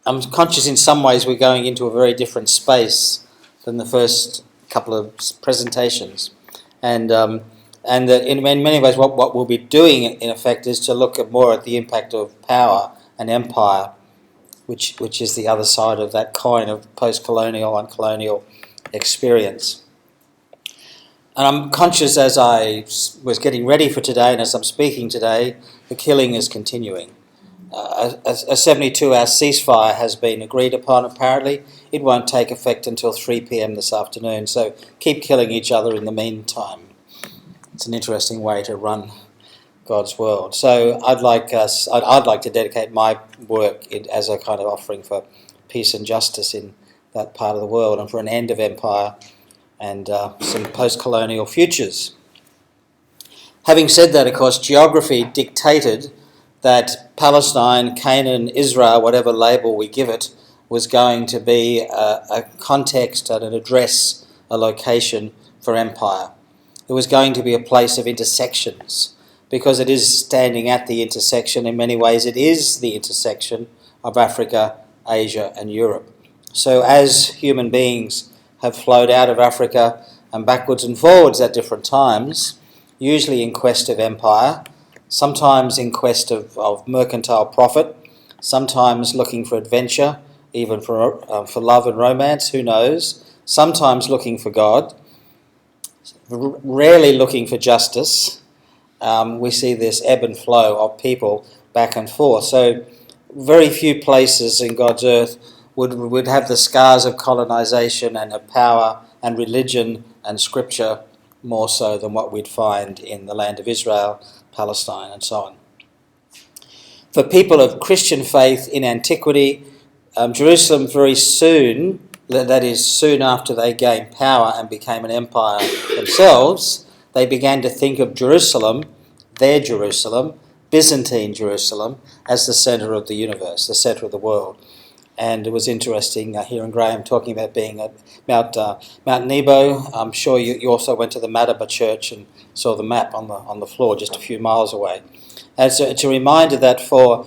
I'm conscious in some ways we're going into a very different space than the first couple of presentations, and that in many ways what we'll be doing in effect is to look more at the impact of power and empire, which is the other side of that coin of post-colonial and colonial experience. And I'm conscious as I was getting ready for today and as I'm speaking today, the killing is continuing. A 72-hour ceasefire has been agreed upon, apparently. It won't take effect until 3 p.m. this afternoon, so keep killing each other in the meantime. It's an interesting way to run God's world. So I'd like to dedicate my work as a kind of offering for peace and justice in that part of the world and for an end of empire and some post-colonial futures. Having said that, of course, geography dictated that Palestine, Canaan, Israel, whatever label we give it, was going to be a context and an address, a location for empire. It was going to be a place of intersections, because it is standing at the intersection. In many ways, it is the intersection of Africa, Asia, and Europe. So as human beings have flowed out of Africa and backwards and forwards at different times, usually in quest of empire, sometimes in quest of mercantile profit, sometimes looking for adventure, even for love and romance, who knows, sometimes looking for God, rarely looking for justice. We see this ebb and flow of people back and forth. So very few places in God's earth would have the scars of colonisation and of power and religion and scripture more so than what we'd find in the land of Israel, Palestine, and so on. For people of Christian faith in antiquity, Jerusalem very soon, that is soon after they gained power and became an empire themselves, they began to think of Jerusalem, their Jerusalem, Byzantine Jerusalem, as the centre of the universe, the centre of the world. And it was interesting hearing Graham talking about being at Mount Nebo. I'm sure you also went to the Madaba Church and saw the map on the floor just a few miles away. And it's a reminder that for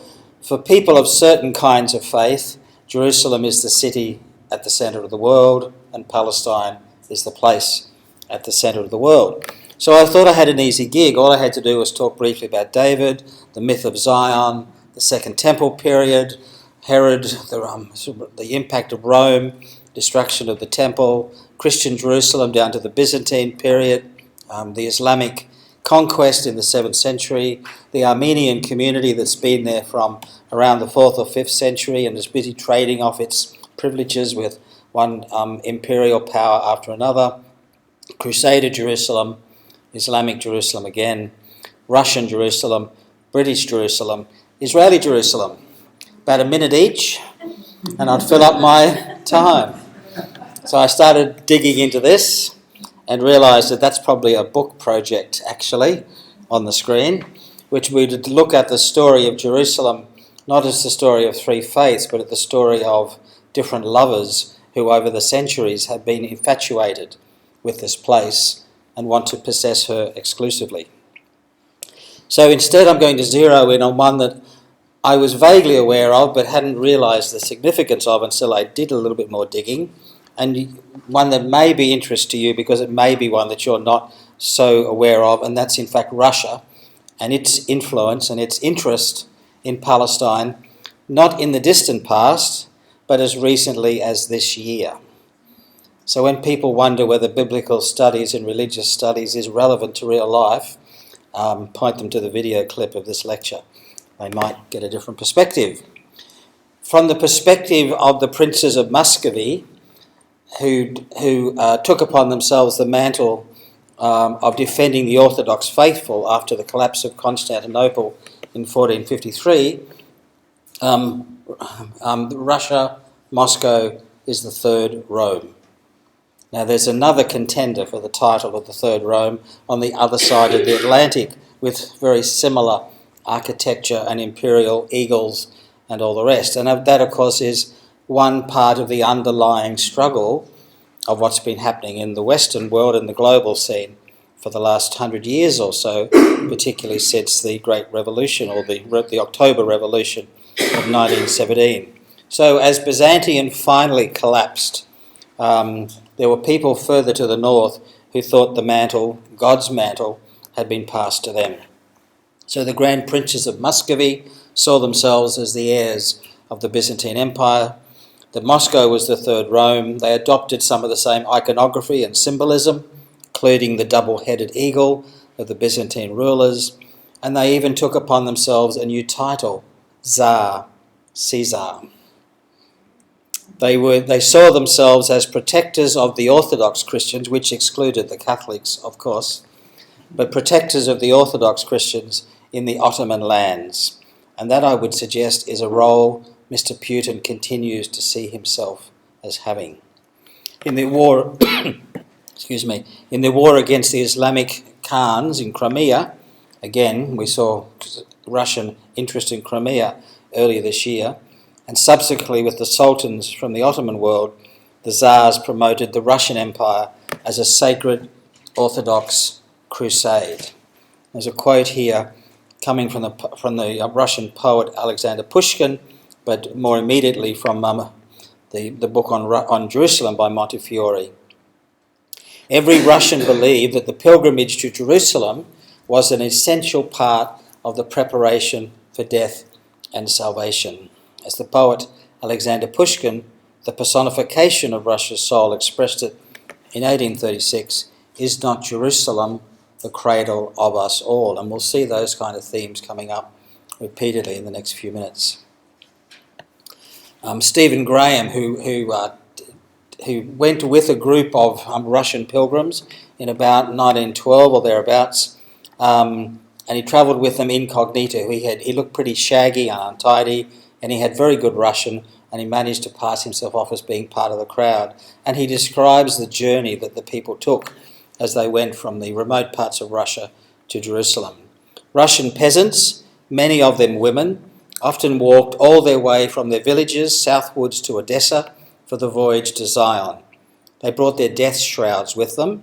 people of certain kinds of faith, Jerusalem is the city at the centre of the world, and Palestine is the place at the centre of the world. So I thought I had an easy gig. All I had to do was talk briefly about David, the myth of Zion, the Second Temple period, Herod, the impact of Rome, destruction of the temple, Christian Jerusalem down to the Byzantine period, the Islamic conquest in the 7th century, the Armenian community that's been there from around the 4th or 5th century and is busy trading off its privileges with one imperial power after another, Crusader Jerusalem, Islamic Jerusalem again, Russian Jerusalem, British Jerusalem, Israeli Jerusalem. About a minute each, and I'd fill up my time. So I started digging into this and realised that that's probably a book project, actually, on the screen, which would look at the story of Jerusalem, not as the story of three faiths, but at the story of different lovers who over the centuries have been infatuated with this place and want to possess her exclusively. So instead I'm going to zero in on one that I was vaguely aware of but hadn't realised the significance of until I did a little bit more digging, and one that may be interest to you because it may be one that you're not so aware of, and that's in fact Russia and its influence and its interest in Palestine, not in the distant past but as recently as this year. So when people wonder whether biblical studies and religious studies is relevant to real life, point them to the video clip of this lecture. They might get a different perspective. From the perspective of the princes of Muscovy, who took upon themselves the mantle of defending the Orthodox faithful after the collapse of Constantinople in 1453, Russia, Moscow, is the third Rome. Now there's another contender for the title of the third Rome on the other side of the Atlantic with very similar architecture and imperial eagles and all the rest. And that, of course, is one part of the underlying struggle of what's been happening in the Western world and the global scene for the last 100 years or so, particularly since the Great Revolution or the October Revolution of 1917. So as Byzantium finally collapsed, there were people further to the north who thought the mantle, God's mantle, had been passed to them. So the grand princes of Muscovy saw themselves as the heirs of the Byzantine Empire. That Moscow was the third Rome. They adopted some of the same iconography and symbolism, including the double-headed eagle of the Byzantine rulers, and they even took upon themselves a new title, Tsar, Caesar. They saw themselves as protectors of the Orthodox Christians, which excluded the Catholics, of course, but protectors of the Orthodox Christians in the Ottoman lands. And that, I would suggest, is a role Mr. Putin continues to see himself as having. In the war, in the war against the Islamic Khans in Crimea, again, we saw Russian interest in Crimea earlier this year, and subsequently with the sultans from the Ottoman world, the Tsars promoted the Russian Empire as a sacred Orthodox crusade. There's a quote here coming from the Russian poet Alexander Pushkin, but more immediately from the book on Jerusalem by Montefiore. Every Russian believed that the pilgrimage to Jerusalem was an essential part of the preparation for death and salvation. As the poet Alexander Pushkin, the personification of Russia's soul, expressed it in 1836, is not Jerusalem the cradle of us all? And we'll see those kind of themes coming up repeatedly in the next few minutes. Stephen Graham, who went with a group of Russian pilgrims in about 1912 or thereabouts, and he travelled with them incognito. He looked pretty shaggy and untidy, and he had very good Russian, and he managed to pass himself off as being part of the crowd. And he describes the journey that the people took as they went from the remote parts of Russia to Jerusalem. Russian peasants, many of them women, often walked all their way from their villages southwards to Odessa for the voyage to Zion. They brought their death shrouds with them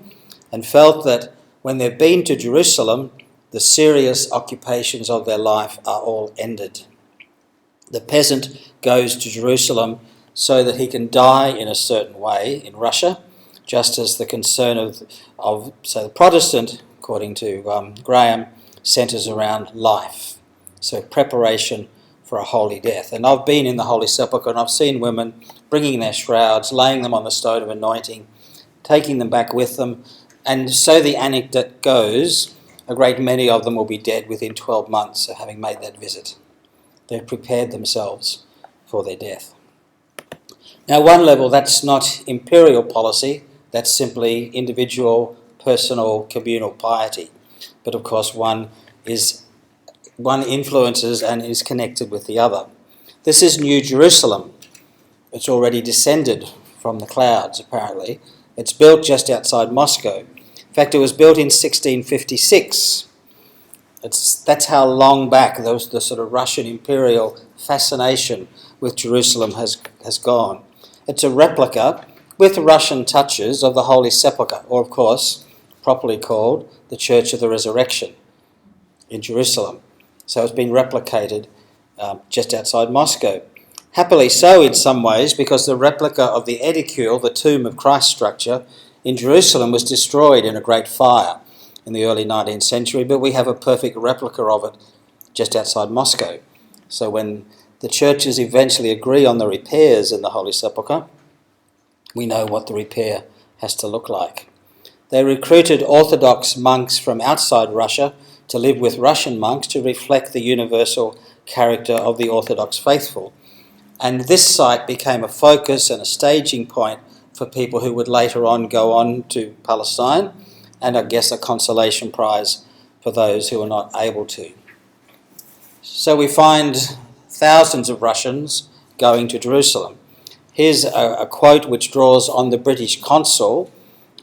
and felt that when they've been to Jerusalem, the serious occupations of their life are all ended. The peasant goes to Jerusalem so that he can die in a certain way in Russia, just as the concern of the Protestant, according to Graham, centres around life. So preparation for a holy death. And I've been in the Holy Sepulchre and I've seen women bringing their shrouds, laying them on the stone of anointing, taking them back with them. And so the anecdote goes, a great many of them will be dead within 12 months of having made that visit. They've prepared themselves for their death. Now, at one level, that's not imperial policy, that's simply individual, personal, communal piety. But of course, one influences and is connected with the other. This is New Jerusalem. It's already descended from the clouds, apparently. It's built just outside Moscow. In fact, it was built in 1656. That's how long back the sort of Russian imperial fascination with Jerusalem has gone. It's a replica with Russian touches of the Holy Sepulchre, or of course, properly called the Church of the Resurrection in Jerusalem. So it's been replicated just outside Moscow. Happily so in some ways, because the replica of the edicule, the tomb of Christ structure, in Jerusalem was destroyed in a great fire in the early 19th century, but we have a perfect replica of it just outside Moscow. So when the churches eventually agree on the repairs in the Holy Sepulchre, we know what the repair has to look like. They recruited Orthodox monks from outside Russia to live with Russian monks to reflect the universal character of the Orthodox faithful. And this site became a focus and a staging point for people who would later on go on to Palestine, and I guess a consolation prize for those who are not able to. So we find thousands of Russians going to Jerusalem. Here's a quote which draws on the British consul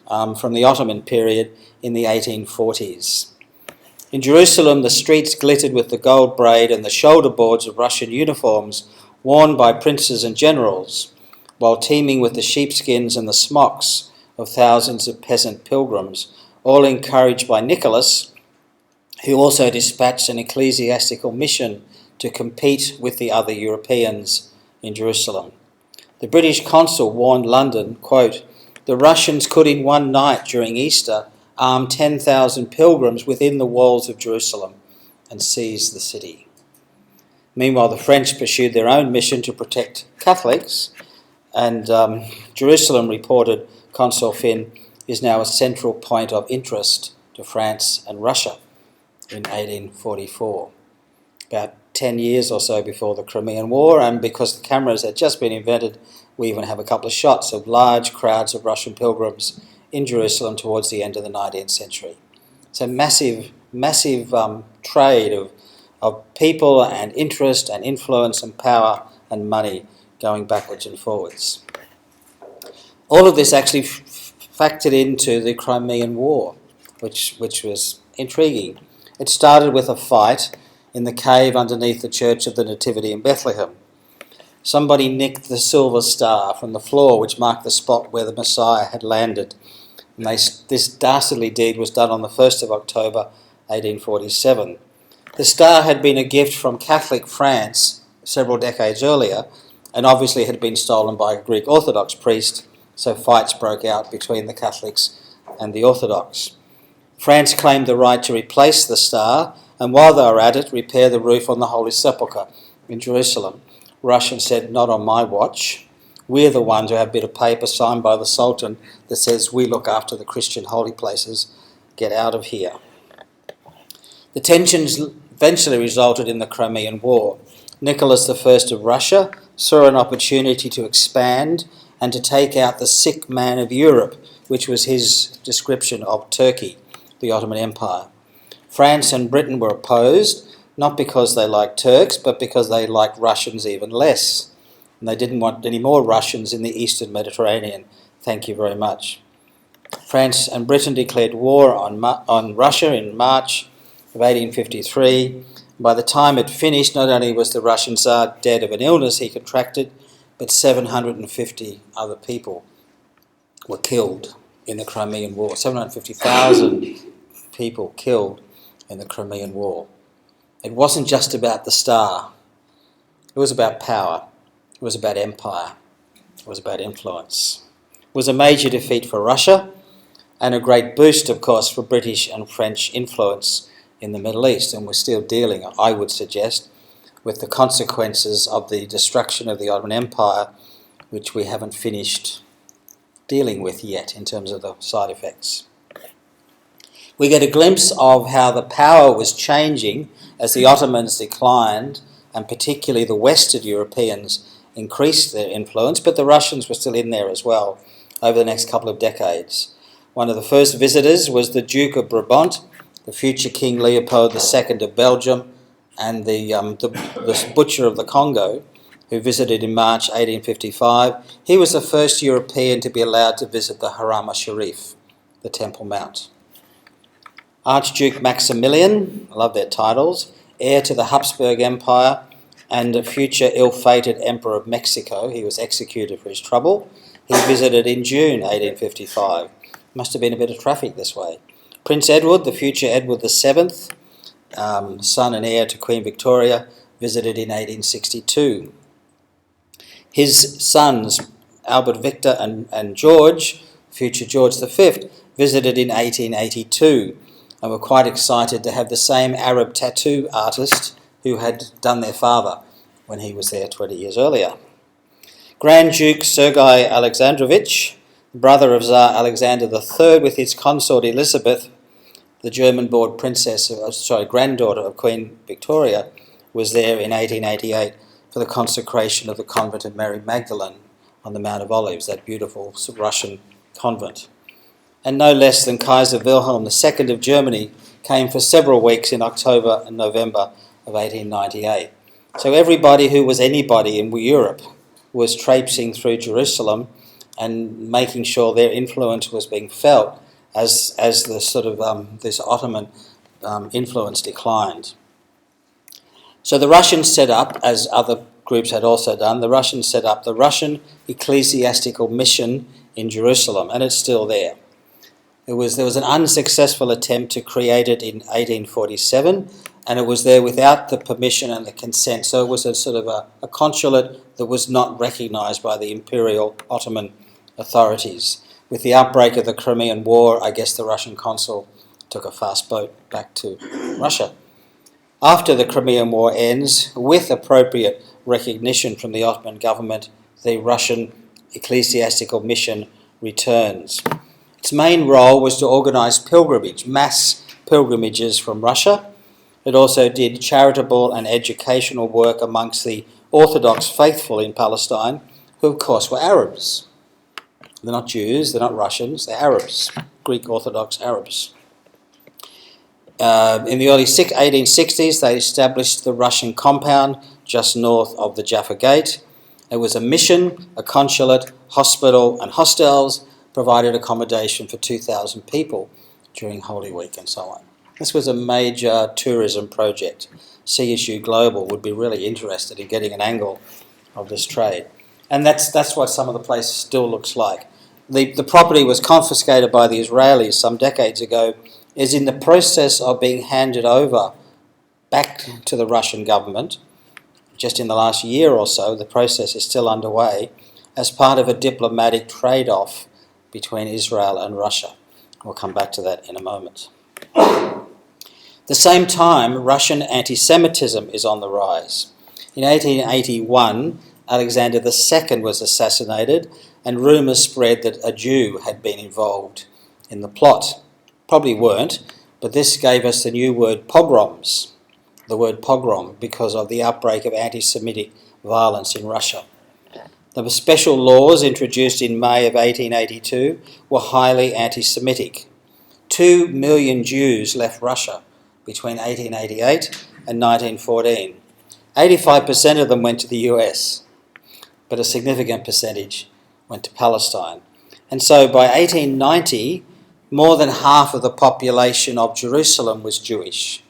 from the Ottoman period in the 1840s. In Jerusalem, the streets glittered with the gold braid and the shoulder boards of Russian uniforms worn by princes and generals, while teeming with the sheepskins and the smocks of thousands of peasant pilgrims, all encouraged by Nicholas, who also dispatched an ecclesiastical mission to compete with the other Europeans in Jerusalem. The British consul warned London, quote, "The Russians could in one night during Easter arm 10,000 pilgrims within the walls of Jerusalem and seize the city." Meanwhile, the French pursued their own mission to protect Catholics, and Jerusalem, reported Consul Finn, is now a central point of interest to France and Russia in 1844. About 10 years or so before the Crimean War, and because the cameras had just been invented, we even have a couple of shots of large crowds of Russian pilgrims in Jerusalem towards the end of the 19th century. It's a massive trade of people and interest and influence and power and money going backwards and forwards. All of this actually factored into the Crimean War, which was intriguing. It started with a fight in the cave underneath the Church of the Nativity in Bethlehem. Somebody nicked the silver star from the floor, which marked the spot where the Messiah had landed. And this dastardly deed was done on the 1st of October 1847. The star had been a gift from Catholic France several decades earlier, and obviously had been stolen by a Greek Orthodox priest, so fights broke out between the Catholics and the Orthodox. France claimed the right to replace the star, and while they were at it, repair the roof on the Holy Sepulchre in Jerusalem. Russia said, "Not on my watch. We're the ones who have a bit of paper signed by the Sultan that says we look after the Christian holy places. Get out of here." The tensions eventually resulted in the Crimean War. Nicholas I of Russia saw an opportunity to expand and to take out the sick man of Europe, which was his description of Turkey, the Ottoman Empire. France and Britain were opposed, not because they liked Turks, but because they liked Russians even less. And they didn't want any more Russians in the Eastern Mediterranean. Thank you very much. France and Britain declared war on Russia in March of 1853. By the time it finished, not only was the Russian Tsar dead of an illness he contracted, but 750 other people were killed in the Crimean War. 750,000 people killed in the Crimean War. It wasn't just about the star. It was about power. It was about empire. It was about influence. It was a major defeat for Russia and a great boost, of course, for British and French influence in the Middle East. And we're still dealing, I would suggest, with the consequences of the destruction of the Ottoman Empire, which we haven't finished dealing with yet in terms of the side effects. We get a glimpse of how the power was changing as the Ottomans declined, and particularly the Western Europeans increased their influence, but the Russians were still in there as well over the next couple of decades. One of the first visitors was the Duke of Brabant, the future King Leopold II of Belgium, and the Butcher of the Congo, who visited in March 1855. He was the first European to be allowed to visit the Haram al-Sharif, the Temple Mount. Archduke Maximilian, I love their titles, heir to the Habsburg Empire and a future ill-fated Emperor of Mexico. He was executed for his trouble. He visited in June 1855. Must have been a bit of traffic this way. Prince Edward, the future Edward VII, son and heir to Queen Victoria, visited in 1862. His sons, Albert Victor and George, future George V, visited in 1882 and were quite excited to have the same Arab tattoo artist who had done their father when he was there 20 years earlier. Grand Duke Sergei Alexandrovich, brother of Tsar Alexander III, with his consort Elizabeth, the German-born granddaughter of Queen Victoria, was there in 1888 for the consecration of the convent of Mary Magdalene on the Mount of Olives, that beautiful Russian convent. And no less than Kaiser Wilhelm II of Germany came for several weeks in October and November of 1898. So everybody who was anybody in Europe was traipsing through Jerusalem and making sure their influence was being felt as the this Ottoman influence declined. So the Russians set up, as other groups had also done, the Russians set up the Russian Ecclesiastical Mission in Jerusalem, and it's still there. There was an unsuccessful attempt to create it in 1847, and it was there without the permission and the consent. So it was a sort of a consulate that was not recognised by the Imperial Ottoman authorities. With the outbreak of the Crimean War, I guess the Russian consul took a fast boat back to Russia. After the Crimean War ends, with appropriate recognition from the Ottoman government, the Russian ecclesiastical mission returns. Its main role was to organise mass pilgrimages from Russia. It also did charitable and educational work amongst the Orthodox faithful in Palestine, who of course were Arabs. They're not Jews, they're not Russians, they're Arabs, Greek Orthodox Arabs. In the early 1860s, they established the Russian compound just north of the Jaffa Gate. It was a mission, a consulate, hospital and hostels, provided accommodation for 2,000 people during Holy Week and so on. This was a major tourism project. CSU Global would be really interested in getting an angle of this trade. And that's what some of the place still looks like. The property was confiscated by the Israelis some decades ago, is in the process of being handed over back to the Russian government. Just in the last year or so, the process is still underway as part of a diplomatic trade-off between Israel and Russia. We'll come back to that in a moment. At the same time, Russian anti-Semitism is on the rise. In 1881, Alexander II was assassinated, and rumours spread that a Jew had been involved in the plot. Probably weren't, but this gave us the new word pogroms, the word pogrom, because of the outbreak of anti-Semitic violence in Russia. The special laws introduced in May of 1882 were highly anti-Semitic. 2 million Jews left Russia between 1888 and 1914. 85% of them went to the US, but a significant percentage went to Palestine. And so by 1890, more than half of the population of Jerusalem was Jewish,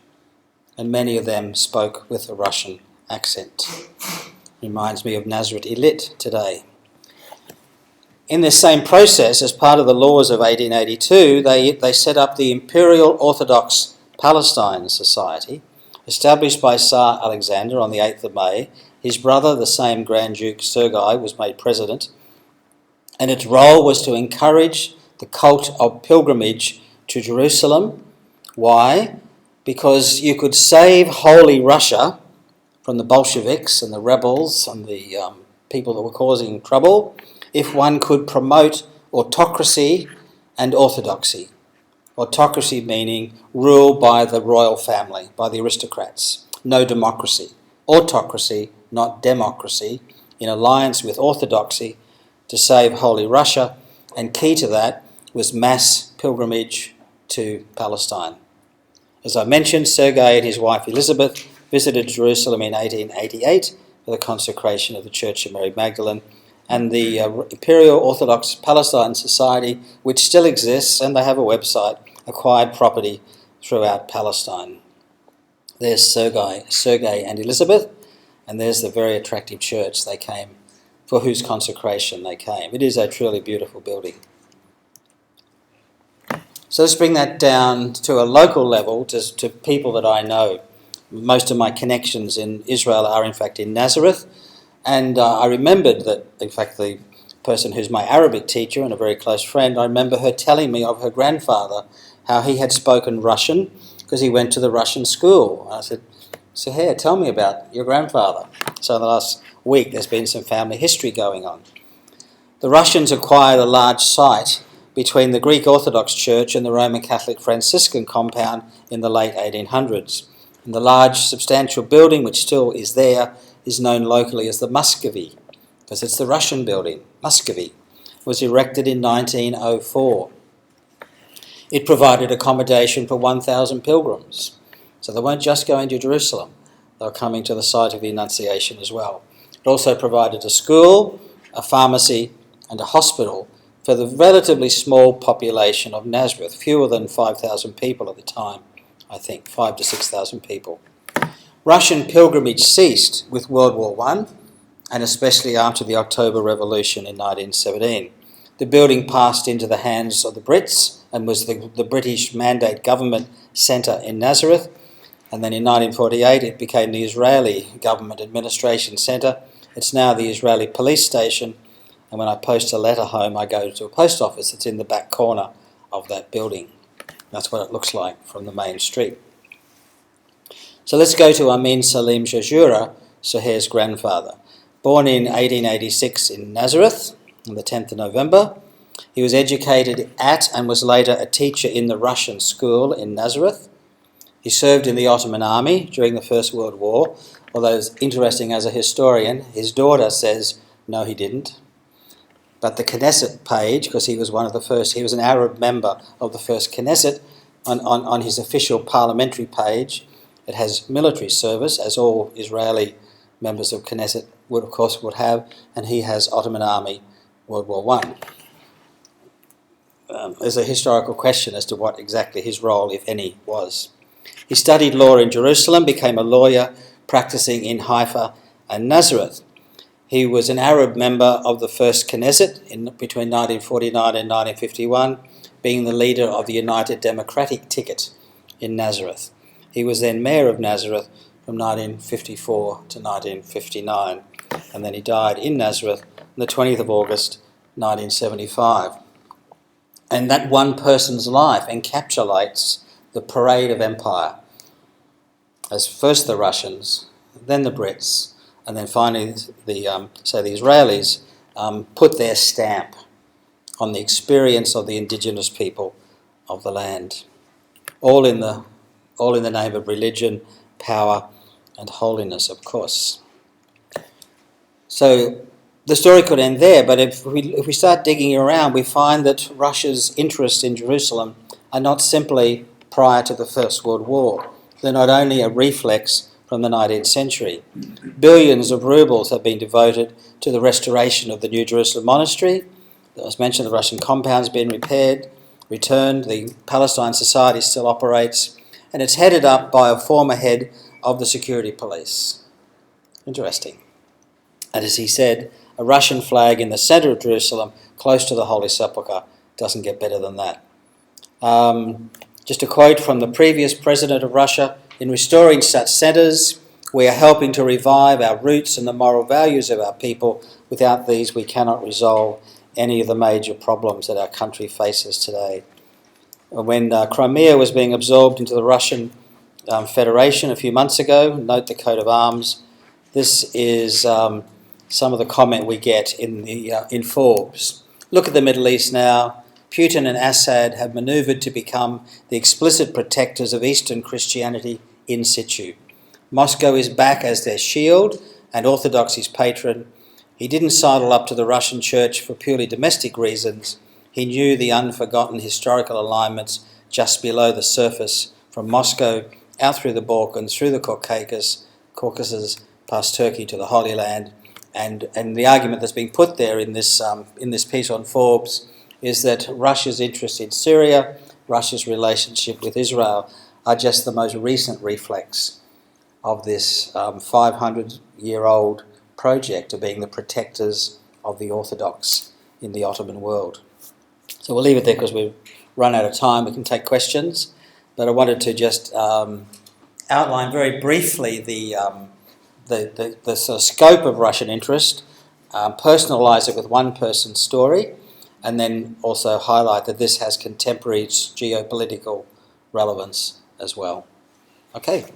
and many of them spoke with a Russian accent. Reminds me of Nazareth Elite today. In this same process, as part of the laws of 1882, they set up the Imperial Orthodox Palestine Society, established by Tsar Alexander on the 8th of May. His brother, the same Grand Duke Sergei, was made president, and its role was to encourage the cult of pilgrimage to Jerusalem. Why? Because you could save Holy Russia from the Bolsheviks and the rebels and the people that were causing trouble if one could promote autocracy and orthodoxy. Autocracy meaning rule by the royal family, by the aristocrats. No democracy. Autocracy, not democracy, in alliance with orthodoxy to save Holy Russia, and key to that was mass pilgrimage to Palestine. As I mentioned, Sergei and his wife Elizabeth visited Jerusalem in 1888 for the consecration of the Church of Mary Magdalene, and the Imperial Orthodox Palestine Society, which still exists, and they have a website, acquired property throughout Palestine. There's Sergei and Elizabeth, and there's the very attractive church they came, for whose consecration they came. It is a truly beautiful building. So let's bring that down to a local level, to people that I know. Most of my connections in Israel are in fact in Nazareth, and I remembered that, in fact, the person who's my Arabic teacher and a very close friend, I remember her telling me of her grandfather, how he had spoken Russian because he went to the Russian school. And I said, Sahir, tell me about your grandfather. So in the last week there's been some family history going on. The Russians acquired a large site between the Greek Orthodox Church and the Roman Catholic Franciscan compound in the late 1800s. And the large substantial building, which still is there, is known locally as the Muscovy, because it's the Russian building. Muscovy was erected in 1904. It provided accommodation for 1,000 pilgrims. So they weren't just going to Jerusalem, they were coming to the site of the Annunciation as well. It also provided a school, a pharmacy and a hospital for the relatively small population of Nazareth, fewer than 5,000 people at the time, I think, 5,000 to 6,000 people. Russian pilgrimage ceased with World War I, and especially after the October Revolution in 1917. The building passed into the hands of the Brits and was the British Mandate Government Centre in Nazareth, And then in 1948 it became the Israeli Government Administration Centre. It's now the Israeli police station, and when I post a letter home I go to a post office. It's in the back corner of that building. That's what it looks like from the main street. So let's go to Amin Salim Jajura, Suhair's grandfather. Born in 1886 in Nazareth on the 10th of November. He was educated at and was later a teacher in the Russian school in Nazareth. He served in the Ottoman army during the First World War, although it's interesting as a historian, his daughter says, no, he didn't. But the Knesset page, because he was one of the first, he was an Arab member of the first Knesset, on his official parliamentary page, it has military service, as all Israeli members of Knesset would, of course, would have, and he has Ottoman army, World War One. There's a historical question as to what exactly his role, if any, was. He studied law in Jerusalem, became a lawyer practicing in Haifa and Nazareth. He was an Arab member of the first Knesset between 1949 and 1951, being the leader of the United Democratic ticket in Nazareth. He was then mayor of Nazareth from 1954 to 1959, and then he died in Nazareth on the 20th of August 1975. And that one person's life encapsulates the parade of empire, as first the Russians, then the Brits, and then finally the Israelis put their stamp on the experience of the indigenous people of the land, all in the name of religion, power, and holiness, of course. So the story could end there, but if we start digging around, we find that Russia's interests in Jerusalem are not simply prior to the First World War. They're not only a reflex from the 19th century. Billions of rubles have been devoted to the restoration of the New Jerusalem Monastery. As mentioned, the Russian compound's been returned, the Palestine Society still operates, and it's headed up by a former head of the security police. Interesting. And as he said, a Russian flag in the centre of Jerusalem, close to the Holy Sepulchre, doesn't get better than that. Just a quote from the previous president of Russia: "In restoring such centres, we are helping to revive our roots and the moral values of our people. Without these, we cannot resolve any of the major problems that our country faces today." When Crimea was being absorbed into the Russian Federation a few months ago, note the coat of arms. This is some of the comment we get in Forbes. Look at the Middle East now. Putin and Assad have manoeuvred to become the explicit protectors of Eastern Christianity in situ. Moscow is back as their shield and Orthodoxy's patron. He didn't sidle up to the Russian church for purely domestic reasons. He knew the unforgotten historical alignments just below the surface, from Moscow out through the Balkans, through the Caucasus, past Turkey to the Holy Land. And the argument that's being put there in this piece on Forbes is that Russia's interest in Syria, Russia's relationship with Israel, are just the most recent reflex of this 500-year-old project of being the protectors of the Orthodox in the Ottoman world. So we'll leave it there because we've run out of time. We can take questions, but I wanted to just outline very briefly the sort of scope of Russian interest, personalise it with one person's story, and then also highlight that this has contemporary geopolitical relevance as well. Okay.